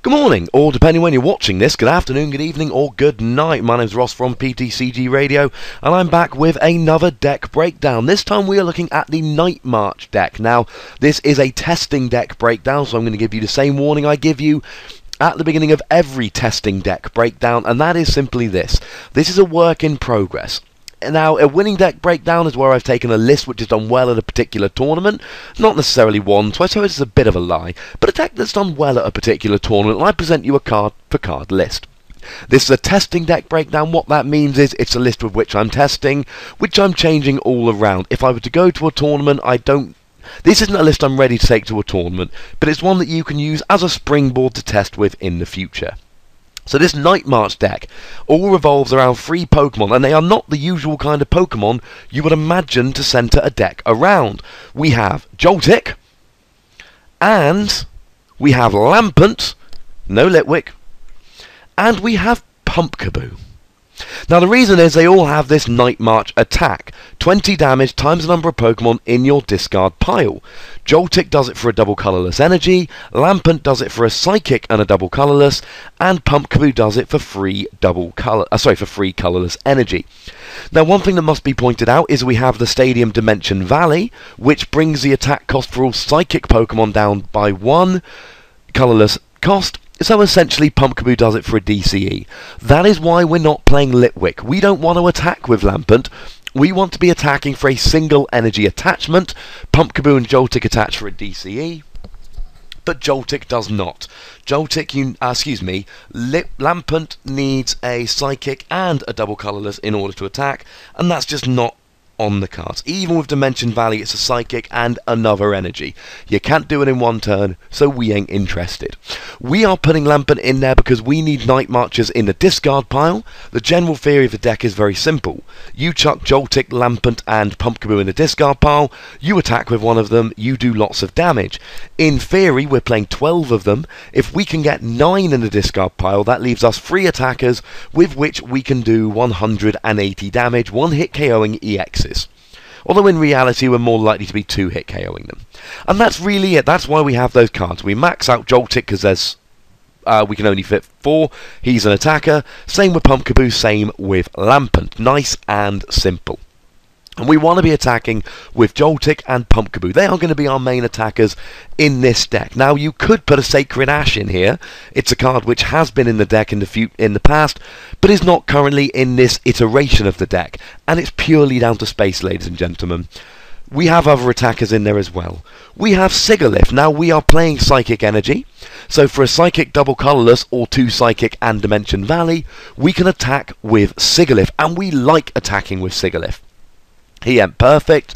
Good morning, or depending when you're watching this, good afternoon, good evening, or good night. My name's Ross from PTCGRadio, and I'm back with another deck breakdown. This time we are looking at the Night March deck. Now, this is a testing deck breakdown, so I'm going to give you the same warning I give you at the beginning of every testing deck breakdown, and that is simply this. This is a work in progress. Now, a winning deck breakdown is where I've taken a list which has done well at a particular tournament, not necessarily won, so I suppose it's a bit of a lie, but a deck that's done well at a particular tournament, and I present you a card-for-card list. This is a testing deck breakdown. What that means is it's a list with which I'm testing, which I'm changing all around. If I were to go to a tournament, this isn't a list I'm ready to take to a tournament, but it's one that you can use as a springboard to test with in the future. So this Night March deck all revolves around 3 Pokemon, and they are not the usual kind of Pokemon you would imagine to centre a deck around. We have Joltik, and we have Lampent, no Litwick, and we have Pumpkaboo. Now the reason is they all have this Night March attack. 20 damage times the number of Pokemon in your discard pile. Joltik does it for a double colourless energy, Lampent does it for a psychic and a double colourless, and Pumpkaboo does it for free colourless energy. Now one thing that must be pointed out is we have the Stadium Dimension Valley, which brings the attack cost for all psychic Pokemon down by 1 colourless cost. So essentially Pumpkaboo does it for a DCE. That is why we're not playing Litwick. We don't want to attack with Lampent. We want to be attacking for a single energy attachment. Pumpkaboo and Joltik attach for a DCE, but Joltik does not. Lampent needs a psychic and a double colourless in order to attack, and that's just not on the cards. Even with Dimension Valley, it's a psychic and another energy. You can't do it in one turn, so we ain't interested. We are putting Lampent in there because we need Night Marchers in the discard pile. The general theory of the deck is very simple. You chuck Joltik, Lampent, and Pumpkaboo in the discard pile, you attack with one of them, you do lots of damage. In theory, we're playing 12 of them. If we can get 9 in the discard pile, that leaves us 3 attackers with which we can do 180 damage, 1-hit KOing EX. Although in reality we're more likely to be 2-hit KOing them. And that's really it. That's why we have those cards. We max out Joltik because we can only fit 4. He's an attacker. Same with Pumpkaboo, same with Lampent. Nice and simple. And we want to be attacking with Joltik and Pumpkaboo. They are going to be our main attackers in this deck. Now, you could put a Sacred Ash in here. It's a card which has been in the deck in the past, but is not currently in this iteration of the deck. And it's purely down to space, ladies and gentlemen. We have other attackers in there as well. We have Sigilyph. Now, we are playing Psychic Energy. So for a Psychic double colourless or 2 Psychic and Dimension Valley, we can attack with Sigilyph. And we like attacking with Sigilyph. He ain't perfect,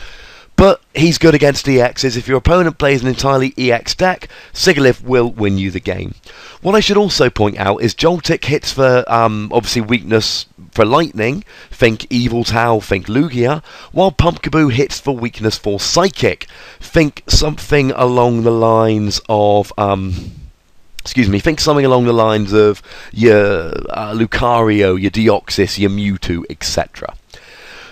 but he's good against EXs. If your opponent plays an entirely EX deck, Sigilyph will win you the game. What I should also point out is Joltik hits for, obviously, weakness for lightning. Think Evil Tau, think Lugia. While Pumpkaboo hits for weakness for psychic. Think something along the lines of, think something along the lines of your Lucario, your Deoxys, your Mewtwo, etc.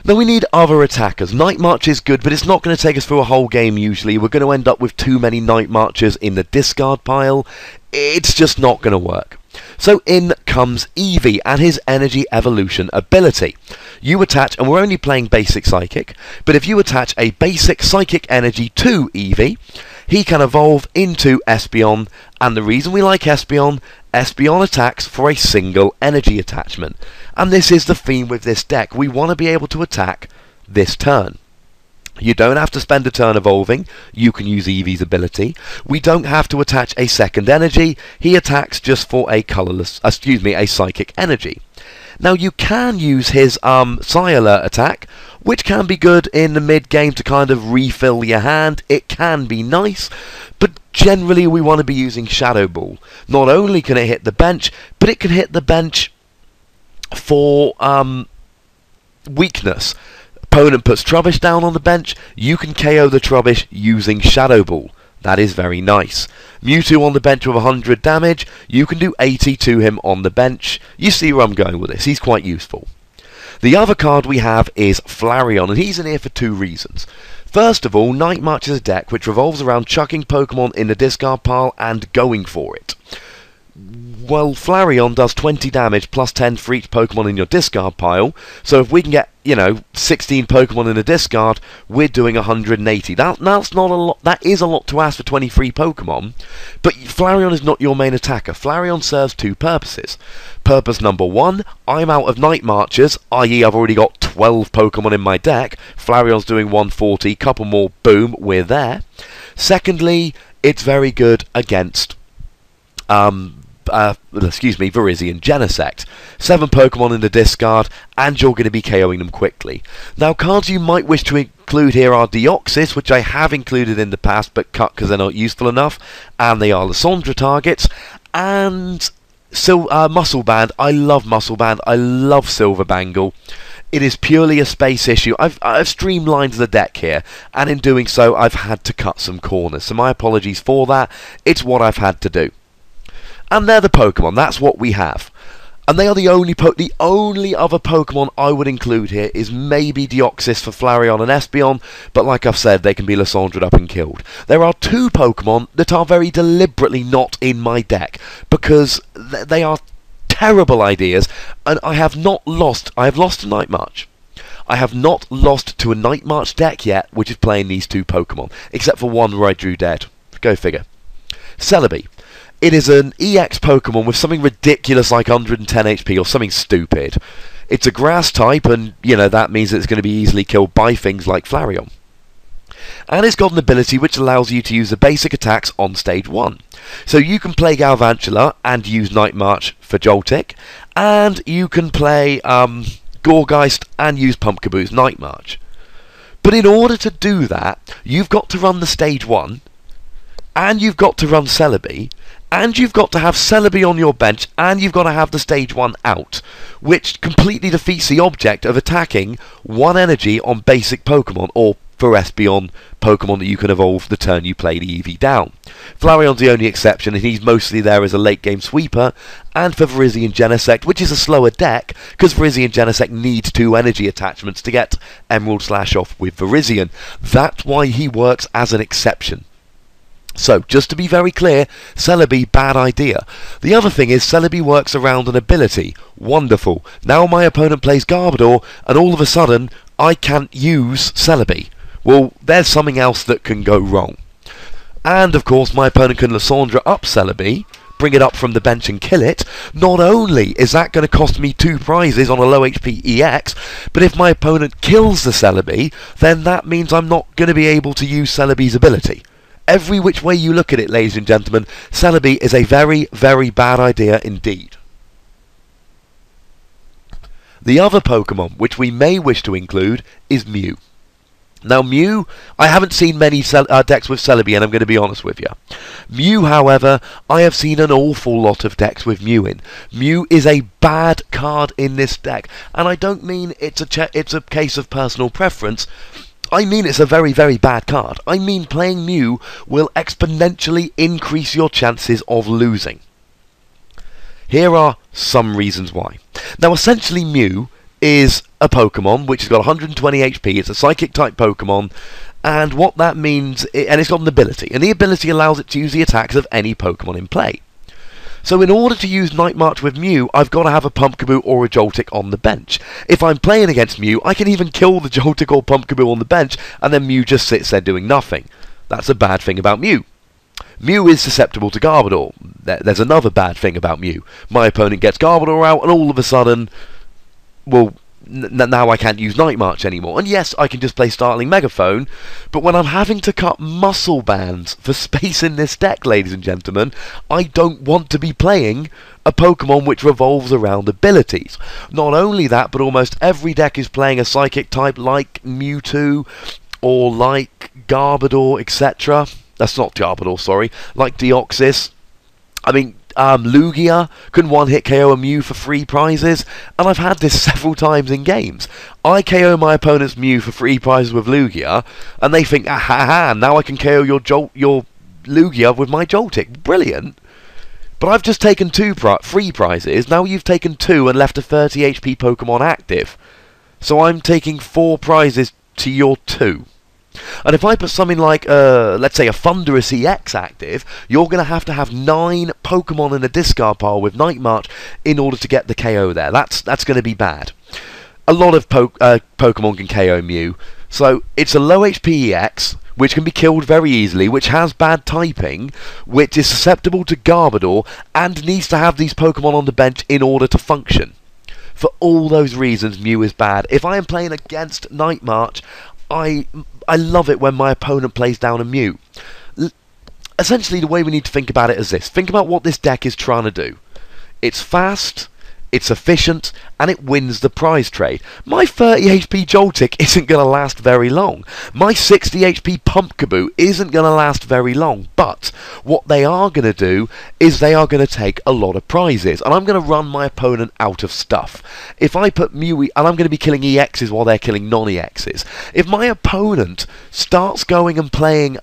Now we need other attackers. Night March is good, but it's not going to take us through a whole game usually. We're going to end up with too many Night Marchers in the discard pile. It's just not going to work. So in comes Eevee and his Energy Evolution ability. You attach, and we're only playing basic Psychic, but if you attach a basic Psychic Energy to Eevee, he can evolve into Espeon, and the reason we like Espeon attacks for a single energy attachment. And this is the theme with this deck. We want to be able to attack this turn. You don't have to spend a turn evolving. You can use Eevee's ability. We don't have to attach a second energy. He attacks just for a a psychic energy. Now you can use his Psyalert attack, which can be good in the mid-game to kind of refill your hand. It can be nice, but generally we want to be using Shadow Ball. Not only can it hit the bench, but it can hit the bench for weakness. Opponent puts Trubbish down on the bench, you can KO the Trubbish using Shadow Ball. That is very nice. Mewtwo on the bench with 100 damage, you can do 80 to him on the bench. You see where I'm going with this, he's quite useful. The other card we have is Flareon, and he's in here for 2 reasons. First of all, Night March is a deck which revolves around chucking Pokemon in the discard pile and going for it. Well, Flareon does 20 damage plus 10 for each Pokemon in your discard pile. So if we can get, 16 Pokemon in a discard, we're doing 180. That's not a lot. That is a lot to ask for 23 Pokemon. But Flareon is not your main attacker. Flareon serves two purposes. Purpose number one, I'm out of Night Marchers, i.e. I've already got 12 Pokemon in my deck. Flareon's doing 140, couple more, boom, we're there. Secondly, it's very good against Virizion Genesect. 7 Pokemon in the discard, and you're going to be KOing them quickly. Now, cards you might wish to include here are Deoxys, which I have included in the past, but cut because they're not useful enough, and they are Lysandra targets, and Muscle Band. I love Muscle Band, I love Silver Bangle. It is purely a space issue. I've streamlined the deck here, and in doing so, I've had to cut some corners, so my apologies for that. It's what I've had to do. And they're the Pokemon, that's what we have. And they are the only other Pokemon I would include here is maybe Deoxys for Flareon and Espeon, but like I've said, they can be Lysandra'd up and killed. There are 2 Pokemon that are very deliberately not in my deck, because they are terrible ideas, and I have lost to Night March. I have not lost to a Night March deck yet, which is playing these 2 Pokemon, except for one where I drew dead. Go figure. Celebi. It is an EX Pokemon with something ridiculous like 110 HP or something stupid. It's a grass type, and, that means it's going to be easily killed by things like Flareon. And it's got an ability which allows you to use the basic attacks on stage 1. So you can play Galvantula and use Night March for Joltik, and you can play Gourgeist and use Pumpkaboo's Night March. But in order to do that, you've got to run the stage 1, and you've got to run Celebi, and you've got to have Celebi on your bench, and you've got to have the stage 1 out, which completely defeats the object of attacking 1 energy on basic Pokemon, or for Espeon, Pokemon that you can evolve the turn you play the EV down. Flareon's the only exception, and he's mostly there as a late game sweeper, and for Virizion Genesect, which is a slower deck, because Virizion Genesect needs 2 energy attachments to get Emerald Slash off with Virizion. That's why he works as an exception. So, just to be very clear, Celebi, bad idea. The other thing is, Celebi works around an ability. Wonderful. Now my opponent plays Garbodor, and all of a sudden, I can't use Celebi. Well, there's something else that can go wrong. And, of course, my opponent can Lysandra up Celebi, bring it up from the bench and kill it. Not only is that going to cost me 2 prizes on a low HP EX, but if my opponent kills the Celebi, then that means I'm not going to be able to use Celebi's ability. Every which way you look at it, ladies and gentlemen, Celebi is a very, very bad idea indeed. The other Pokemon which we may wish to include is Mew. Now Mew, I haven't seen many decks with Celebi, and I'm going to be honest with you. Mew, however, I have seen an awful lot of decks with Mew in. Mew is a bad card in this deck, and I don't mean it's a case of personal preference. I mean it's a very, very bad card. I mean playing Mew will exponentially increase your chances of losing. Here are some reasons why. Now essentially Mew is a Pokemon which has got 120 HP, it's a Psychic type Pokemon, and what that means, and it's got an ability, and the ability allows it to use the attacks of any Pokemon in play. So in order to use Night March with Mew, I've got to have a Pumpkaboo or a Joltik on the bench. If I'm playing against Mew, I can even kill the Joltik or Pumpkaboo on the bench, and then Mew just sits there doing nothing. That's a bad thing about Mew. Mew is susceptible to Garbodor. There's another bad thing about Mew. My opponent gets Garbodor out, and all of a sudden, well, now I can't use Night March anymore. And yes, I can just play Startling Megaphone, but when I'm having to cut Muscle Bands for space in this deck, ladies and gentlemen, I don't want to be playing a Pokemon which revolves around abilities. Not only that, but almost every deck is playing a Psychic type like Mewtwo, or like Garbodor, etc. That's not Garbodor, sorry. Like Deoxys. I mean, Lugia can one-hit KO a Mew for 3 prizes, and I've had this several times in games. I KO my opponent's Mew for 3 prizes with Lugia, and they think, ah ha ha, now I can KO your Lugia with my Joltik. Brilliant. But I've just taken 3 prizes, now you've taken 2 and left a 30 HP Pokemon active. So I'm taking 4 prizes to your 2. And if I put something like, let's say, a Thunderous EX active, you're going to have 9 Pokemon in a discard pile with Night March in order to get the KO there. That's going to be bad. A lot of Pokemon can KO Mew, so it's a low HP EX, which can be killed very easily, which has bad typing, which is susceptible to Garbodor, and needs to have these Pokemon on the bench in order to function. For all those reasons, Mew is bad. If I am playing against Night March, I love it when my opponent plays down a Mew. Essentially, the way we need to think about it is this. Think about what this deck is trying to do. It's fast, it's efficient, and it wins the prize trade. My 30 HP Joltik isn't going to last very long. My 60 HP Pumpkaboo isn't going to last very long. But what they are going to do is they are going to take a lot of prizes. And I'm going to run my opponent out of stuff. If I put Mew, and I'm going to be killing EXs while they're killing non-EXs. If my opponent starts going and playing...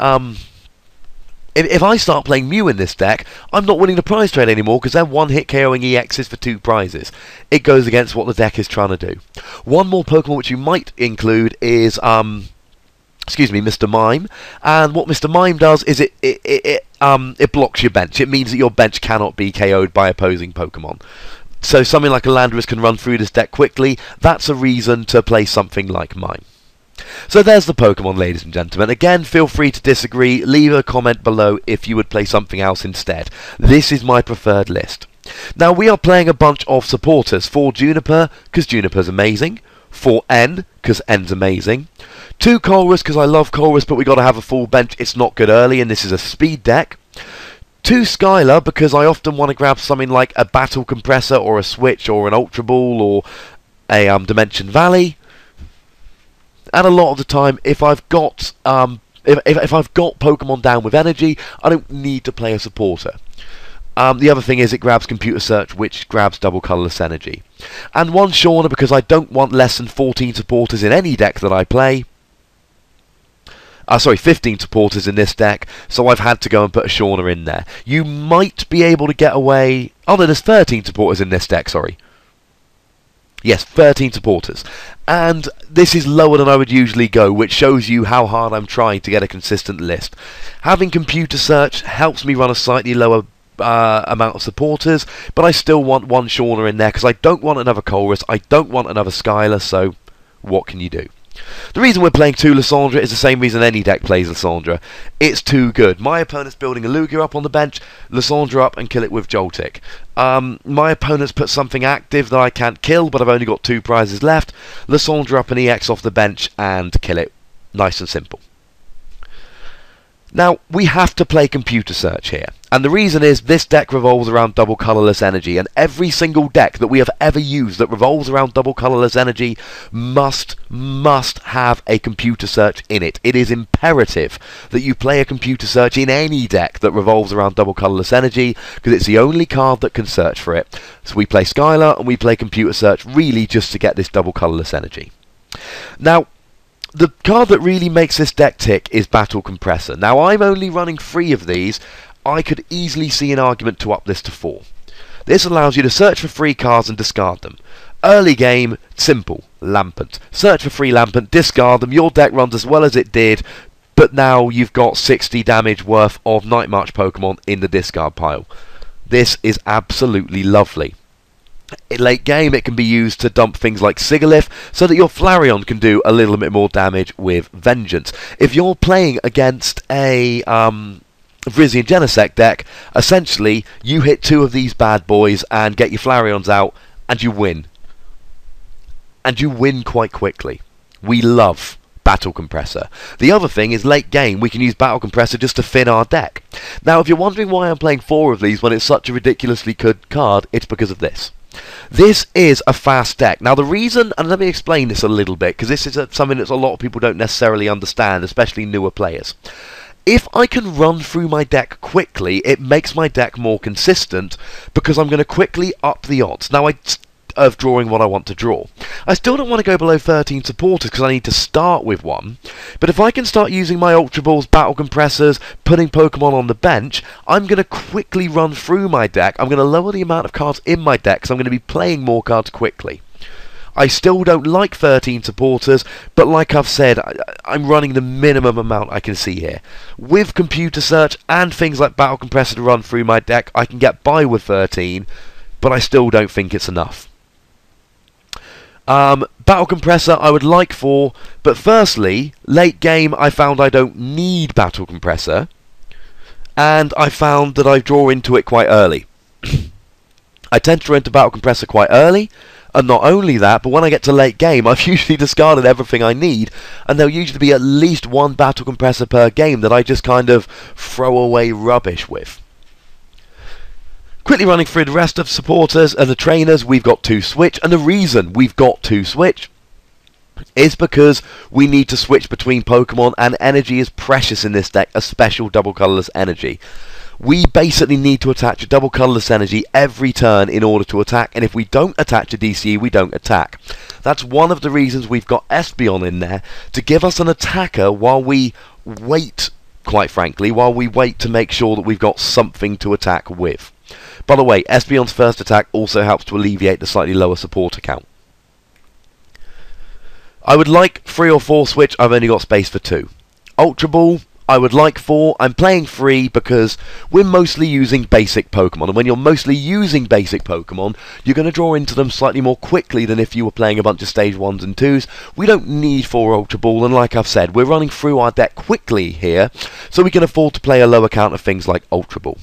If I start playing Mew in this deck, I'm not winning the prize trade anymore because they're one-hit KOing EXs for 2 prizes. It goes against what the deck is trying to do. One more Pokemon which you might include is, Mr. Mime. And what Mr. Mime does is it blocks your bench. It means that your bench cannot be KO'd by opposing Pokemon. So something like a Landorus can run through this deck quickly. That's a reason to play something like Mime. So there's the Pokemon, ladies and gentlemen. Again, feel free to disagree. Leave a comment below if you would play something else instead. This is my preferred list. Now, we are playing a bunch of supporters. For Juniper, because Juniper's amazing. For N, because N's amazing. 2 Colress, because I love Colress, but we got to have a full bench. It's not good early, and this is a speed deck. 2 Skylar, because I often want to grab something like a Battle Compressor, or a Switch, or an Ultra Ball, or a Dimension Valley. And a lot of the time, if I've got if I've got Pokemon down with energy, I don't need to play a supporter. The other thing is it grabs Computer Search, which grabs double colourless energy. And 1 Shauna, because I don't want less than 14 supporters in any deck that I play. 15 supporters in this deck, so I've had to go and put a Shauna in there. You might be able to get away... Oh no, there's 13 supporters in this deck, sorry. Yes, 13 supporters. And this is lower than I would usually go, which shows you how hard I'm trying to get a consistent list. Having Computer Search helps me run a slightly lower amount of supporters, but I still want 1 Shauna in there, because I don't want another Colress, I don't want another Skylar, so what can you do? The reason we're playing 2 Lysandra is the same reason any deck plays Lysandra. It's too good. My opponent's building a Lugia up on the bench, Lysandra up and kill it with Joltik. My opponent's put something active that I can't kill, but I've only got 2 prizes left. Lysandra up an EX off the bench and kill it. Nice and simple. Now, we have to play Computer Search here. And the reason is this deck revolves around double colourless energy, and every single deck that we have ever used that revolves around double colourless energy must have a Computer Search in it. It is imperative that you play a Computer Search in any deck that revolves around double colourless energy, because it's the only card that can search for it. So we play Skylar and we play Computer Search really just to get this double colourless energy. Now, the card that really makes this deck tick is Battle Compressor. Now, I'm only running 3 of these. I could easily see an argument to up this to 4. This allows you to search for 3 cards and discard them. Early game, simple, Lampent. Search for 3 Lampent, discard them, your deck runs as well as it did, but now you've got 60 damage worth of Night March Pokemon in the discard pile. This is absolutely lovely. In late game, it can be used to dump things like Sigilyph, so that your Flareon can do a little bit more damage with Vengeance. If you're playing against a Virizion Genesect deck, essentially, you hit 2 of these bad boys and get your Flareons out, and you win. And you win quite quickly. We love Battle Compressor. The other thing is late game, we can use Battle Compressor just to thin our deck. Now, if you're wondering why I'm playing 4 of these when it's such a ridiculously good card, it's because of this. This is a fast deck. Now the reason, and let me explain this a little bit, because this is something that a lot of people don't necessarily understand, especially newer players. If I can run through my deck quickly, it makes my deck more consistent, because I'm going to quickly up the odds. Now of drawing what I want to draw. I still don't want to go below 13 supporters because I need to start with 1, but if I can start using my Ultra Balls, Battle Compressors, putting Pokemon on the bench, I'm going to quickly run through my deck. I'm going to lower the amount of cards in my deck because I'm going to be playing more cards quickly. I still don't like 13 supporters, but like I've said, I'm running the minimum amount I can see here. With computer search and things like Battle Compressor to run through my deck, I can get by with 13, but I still don't think it's enough. Battle Compressor I would like 4, but firstly, late game I found I don't need Battle Compressor, and I found that I draw into it quite early. I tend to draw into Battle Compressor quite early, and not only that, but when I get to late game, I've usually discarded everything I need, and there'll usually be at least one Battle Compressor per game that I just kind of throw away rubbish with. Quickly running through the rest of supporters and the trainers, we've got 2 switch, and the reason we've got 2 switch is because we need to switch between Pokemon, and energy is precious in this deck, a special double colourless energy. We basically need to attach a double colourless energy every turn in order to attack, and if we don't attach a DCE, we don't attack. That's one of the reasons we've got Espeon in there, to give us an attacker while we wait, quite frankly, while we wait to make sure that we've got something to attack with. By the way, Espeon's first attack also helps to alleviate the slightly lower supporter count. I would like 3 or 4 switch, I've only got space for 2. Ultra Ball, I would like 4, I'm playing 3 because we're mostly using basic Pokemon, and when you're mostly using basic Pokemon, you're going to draw into them slightly more quickly than if you were playing a bunch of stage 1s and 2s. We don't need 4 Ultra Ball, and like I've said, we're running through our deck quickly here, so we can afford to play a lower count of things like Ultra Ball.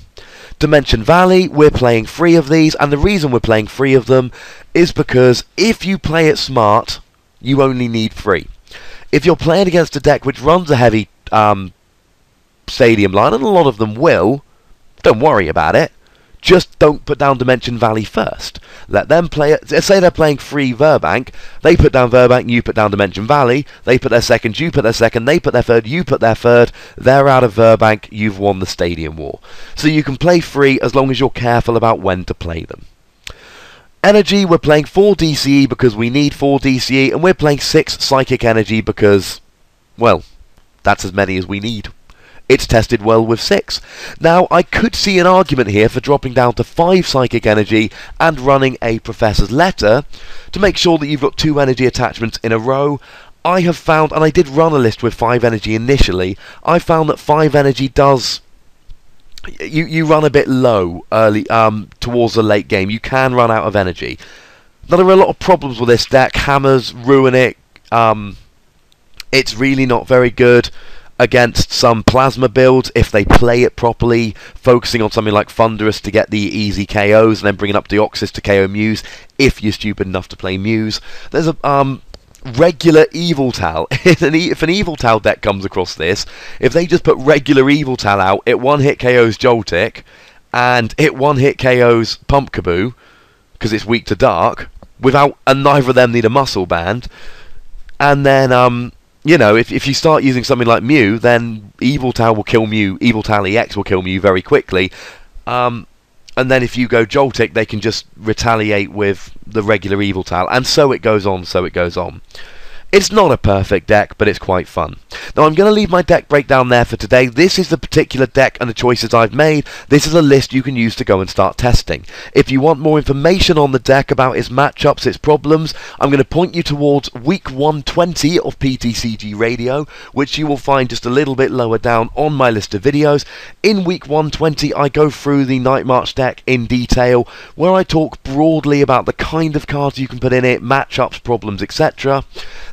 Dimension Valley, we're playing 3 of these, and the reason we're playing 3 of them is because if you play it smart, you only need 3. If you're playing against a deck which runs a heavy stadium line, and a lot of them will, don't worry about it. Just don't put down Dimension Valley first. Let them play it. Say they're playing 3 Verbank, they put down Verbank, you put down Dimension Valley, they put their second, you put their second, they put their third, you put their third, they're out of Verbank, you've won the Stadium War. So you can play 3 as long as you're careful about when to play them. Energy, we're playing 4 DCE because we need 4 DCE, and we're playing 6 Psychic Energy because, well, that's as many as we need. It's tested well with 6. Now, I could see an argument here for dropping down to 5 Psychic Energy and running a Professor's Letter to make sure that you've got 2 energy attachments in a row. I have found, and I did run a list with 5 energy initially, I found that 5 energy does... You run a bit low early towards the late game. You can run out of energy. Now, there are a lot of problems with this deck. Hammers ruin it. It's really not very good against some plasma builds if they play it properly, focusing on something like Thunderous to get the easy KOs and then bringing up Deoxys to KO Muse if you're stupid enough to play Muse. There's a regular Eviltal. If an Eviltal deck comes across this, if they just put regular Eviltal out, it one-hit KOs Joltik and it one-hit KOs Pumpkaboo because it's weak to Dark, and neither of them need a Muscle Band, and then you know, if you start using something like Mew, then Eviltal will kill Mew, Eviltal EX will kill Mew very quickly, and then if you go Joltik, they can just retaliate with the regular Eviltal, and so it goes on, so it goes on. It's not a perfect deck, but it's quite fun. Now, I'm going to leave my deck breakdown there for today. This is the particular deck and the choices I've made. This is a list you can use to go and start testing. If you want more information on the deck, about its matchups, its problems, I'm going to point you towards week 120 of PTCG Radio, which you will find just a little bit lower down on my list of videos. In week 120, I go through the Night March deck in detail, where I talk broadly about the kind of cards you can put in it, matchups, problems, etc.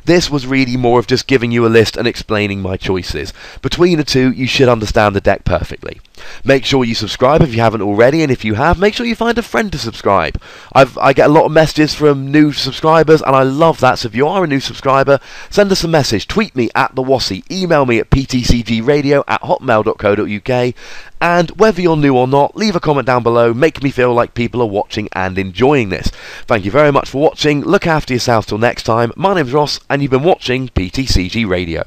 This was really more of just giving you a list and explaining my choices. Between the two, you should understand the deck perfectly. Make sure you subscribe if you haven't already, and if you have, make sure you find a friend to subscribe. I get a lot of messages from new subscribers, and I love that, so if you are a new subscriber, send us a message, tweet me at the Wassy, email me at ptcgradio@hotmail.co.uk, and whether you're new or not, leave a comment down below, make me feel like people are watching and enjoying this. Thank you very much for watching, look after yourself till next time, my name's Ross, and you've been watching PTCG Radio.